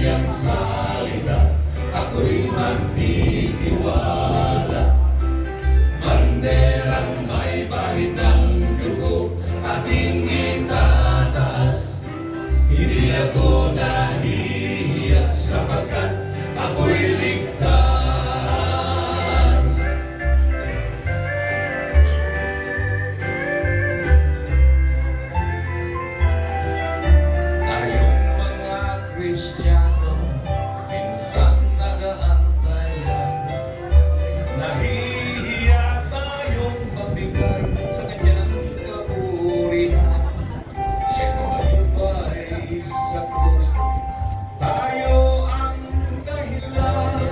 kanyang salita, ako'y magtitiwala. Banderang may bahid ng dugo, ating itataas. Hindi ako nahihiya sapagkat ako'y ligtas. Tayong mga Kristiyano, minsan nag-aantayan, nahihiya tayong mabigay sa kanyang kapurihan. Siya ay sa krus, tayo ang dahilan,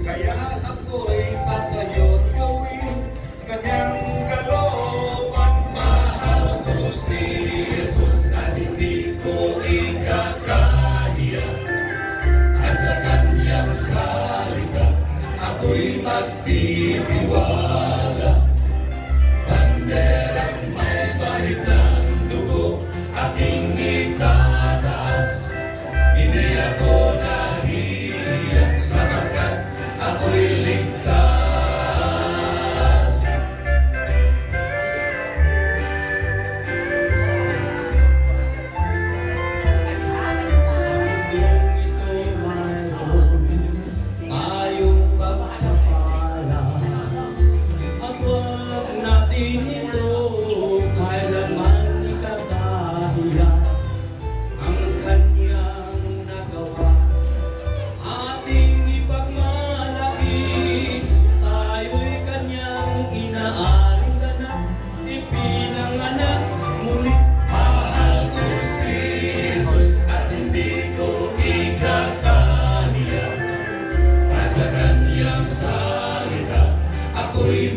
kaya ako'y tatayo't gawin kanyang kalooban. Mahal ko si Jesus at hindi ko ikakahiya, at sa kanyang salita ako'y magtitiwala. Banderang may bahid ng dugo, aking itataas. Hindi ako nahihiya sapagkat ako'y ligtas. Sa mundong ito mayroon tayong pagpapala, at huwag natin ito kailanman ikakahiya. Ang kanyang nagawa, ating ipagmalaki. Tayo'y kanyang inaaring ganap, ipinanganak muli. Mahal ko si Jesus at hindi ko ikakahiya, at sa kanyang salita ako'y